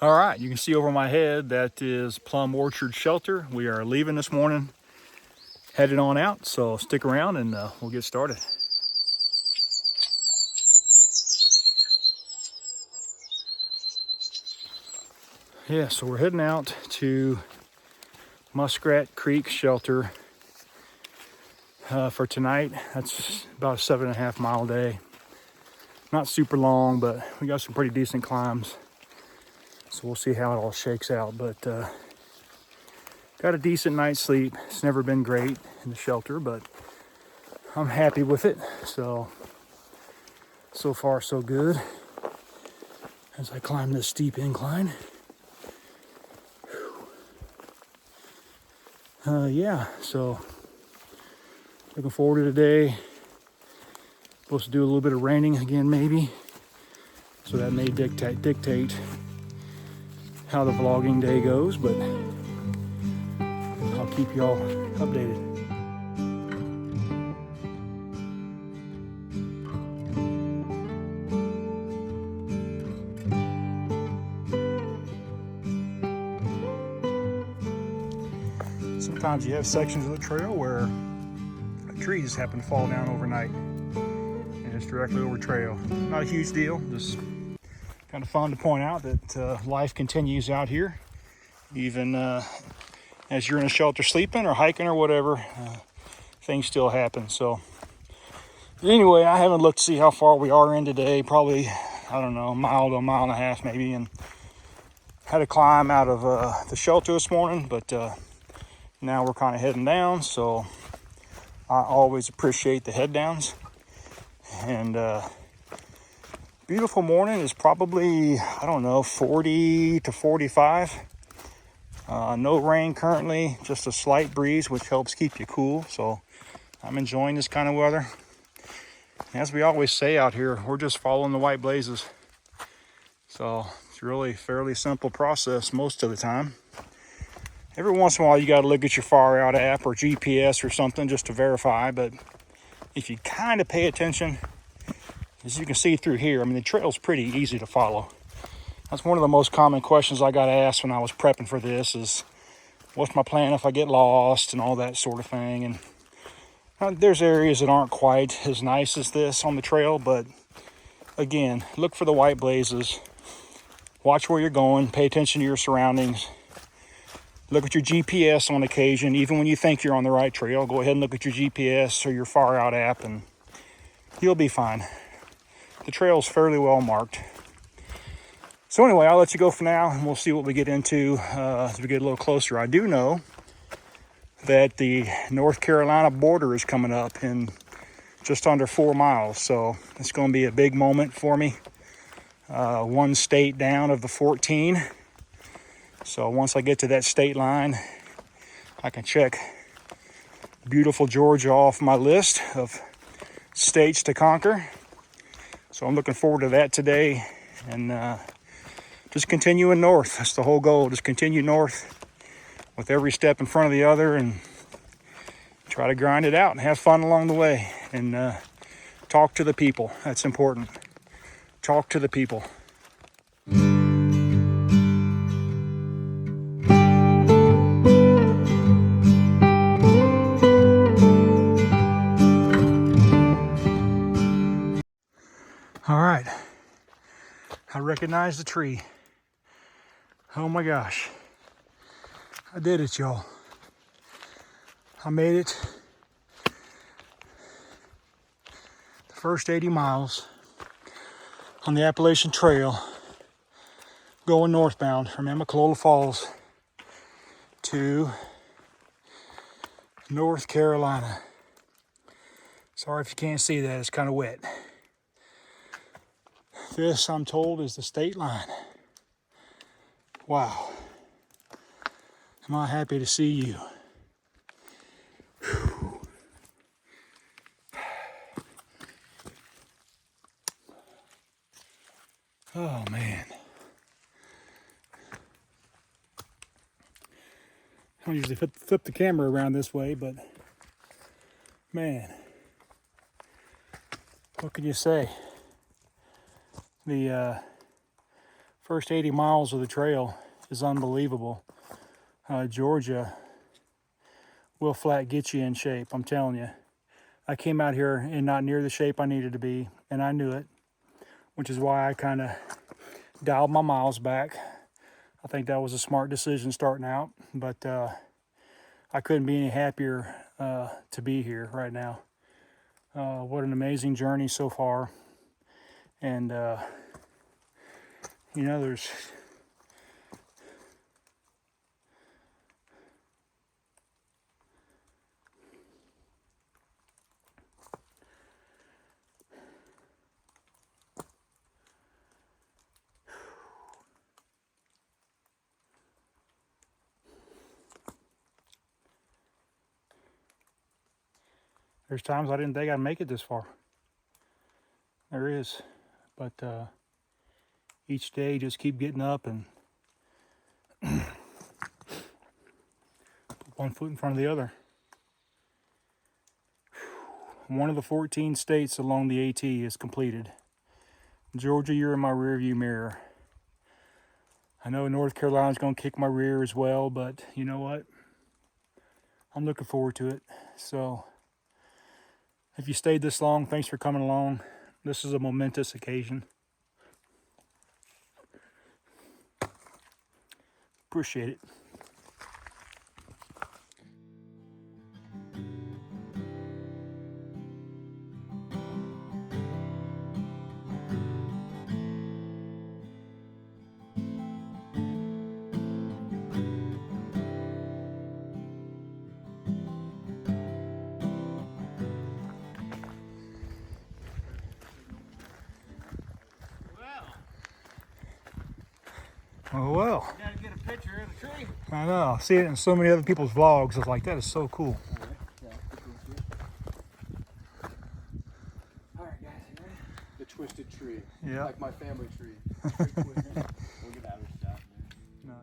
All right, you can see over my head, that is Plum Orchard Shelter. We are leaving this morning, headed on out, so stick around and we'll get started. Yeah, so we're heading out to Muskrat Creek Shelter for tonight. That's about a 7.5 mile day. Not super long, but we got some pretty decent climbs. So we'll see how it all shakes out, but got a decent night's sleep. It's never been great in the shelter, but I'm happy with it. So far so good as I climb this steep incline. Yeah, so looking forward to today. Supposed to do a little bit of raining again, maybe. So that may dictate how the vlogging day goes, but I'll keep y'all updated. Sometimes you have sections of the trail where trees happen to fall down overnight, and it's directly over trail. Not a huge deal, just kind of fun to point out that life continues out here, even as you're in a shelter sleeping or hiking or whatever, things still happen. So anyway, I haven't looked to see how far we are in today. Probably, I don't know, a mile to a mile and a half maybe, and had to climb out of the shelter this morning, but now we're kind of heading down, so I always appreciate the head downs. And beautiful morning is probably, I don't know, 40 to 45. No rain currently, just a slight breeze, which helps keep you cool. So I'm enjoying this kind of weather. As we always say out here, we're just following the white blazes. So it's really a fairly simple process most of the time. Every once in a while, you got to look at your Far Out app or GPS or something just to verify. But if you kind of pay attention, as you can see through here, I mean, the trail's pretty easy to follow. That's one of the most common questions I got asked when I was prepping for this is, what's my plan if I get lost and all that sort of thing. And there's areas that aren't quite as nice as this on the trail, but again, look for the white blazes. Watch where you're going. Pay attention to your surroundings. Look at your GPS on occasion. Even when you think you're on the right trail, go ahead and look at your GPS or your Far Out app and you'll be fine. The trail's fairly well marked. So anyway, I'll let you go for now and we'll see what we get into as we get a little closer. I do know that the North Carolina border is coming up in just under 4 miles. So it's going to be a big moment for me. One state down of the 14. So once I get to that state line, I can check beautiful Georgia off my list of states to conquer. So I'm looking forward to that today, and just continuing north. That's the whole goal, just continue north with every step in front of the other and try to grind it out and have fun along the way, and talk to the people. That's important. Talk to the people. All right, I recognize the tree. Oh my gosh, I did it, y'all. I made it. The first 80 miles on the Appalachian Trail, going northbound from Amicalola Falls to North Carolina. Sorry if you can't see that, it's kind of wet. This, I'm told, is the state line. Wow. Am I happy to see you. Whew. Oh, man. I don't usually flip the camera around this way, but man, what can you say? The First 80 miles of the trail is unbelievable. Georgia will flat get you in shape, I'm telling you. I came out here and not near the shape I needed to be, and I knew it, which is why I kind of dialed my miles back. I think that was a smart decision starting out, but I couldn't be any happier to be here right now. What an amazing journey so far. And, you know, there's times I didn't think I'd make it this far. There is. But each day just keep getting up and put one foot in front of the other. One of the 14 states along the AT is completed. Georgia, you're in my rearview mirror. I know North Carolina's going to kick my rear as well, but you know what? I'm looking forward to it. So if you stayed this long, thanks for coming along. This is a momentous occasion. Appreciate it. Oh well. You gotta get a picture of the tree. I know. I see it in so many other people's vlogs. I was like, that is so cool. Alright guys, you ready? The twisted tree. Yeah. Like my family tree. We'll get out of shot, man. No.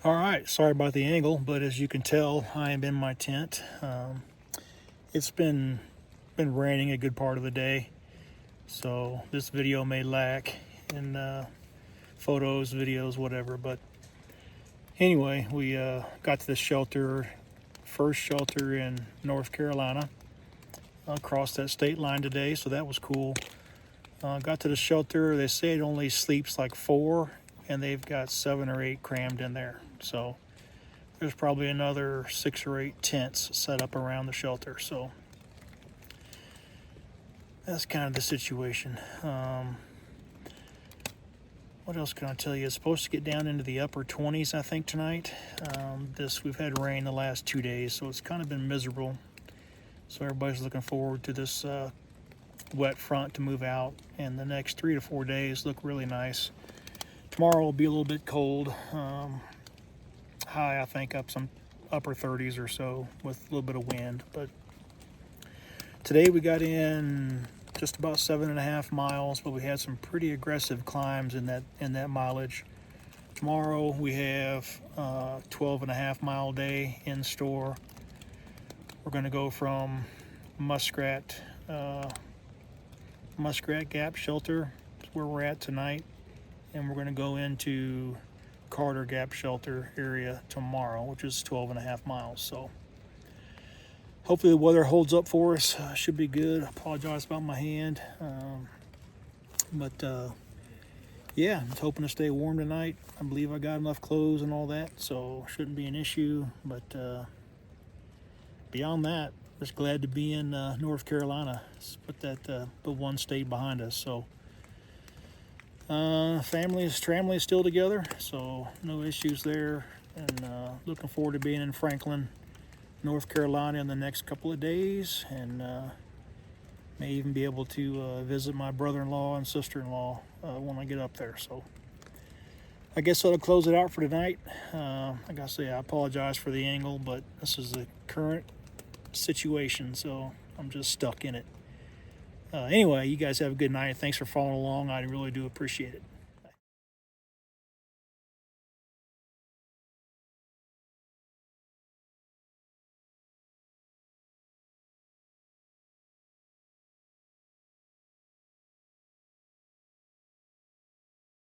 All right, sorry about the angle, but as you can tell, I am in my tent. It's been raining a good part of the day, so this video may lack in photos, videos, whatever. But anyway, we got to the shelter, first shelter in North Carolina. Crossed that state line today, so that was cool. Got to the shelter. They say it only sleeps like 4, and they've got 7 or 8 crammed in there. So there's probably another 6 or 8 tents set up around the shelter. So that's kind of the situation. What else can I tell you? It's supposed to get down into the upper 20s, I think, tonight. We've had rain the last 2 days, so it's kind of been miserable. So everybody's looking forward to this wet front to move out, and the next 3 to 4 days look really nice. Tomorrow will be a little bit cold. High, I think, up some upper 30s or so with a little bit of wind. But today we got in just about 7.5 miles, but we had some pretty aggressive climbs in that mileage. Tomorrow we have 12.5 mile day in store. We're going to go from Muskrat Gap shelter, where we're at tonight, and we're going to go into Carter Gap shelter area tomorrow, which is 12.5 miles. So hopefully the weather holds up for us. Should be good. I apologize about my hand, but yeah, I'm hoping to stay warm tonight. I believe I got enough clothes and all that, so shouldn't be an issue. But beyond that, just glad to be in North Carolina. Let's put that the one state behind us. So Family is still together, so no issues there. And looking forward to being in Franklin, North Carolina in the next couple of days, and may even be able to visit my brother-in-law and sister-in-law when I get up there. So I guess that'll close it out for tonight. Like I say, I apologize for the angle, but this is the current situation, so I'm just stuck in it. Anyway, you guys have a good night. Thanks for following along. I really do appreciate it.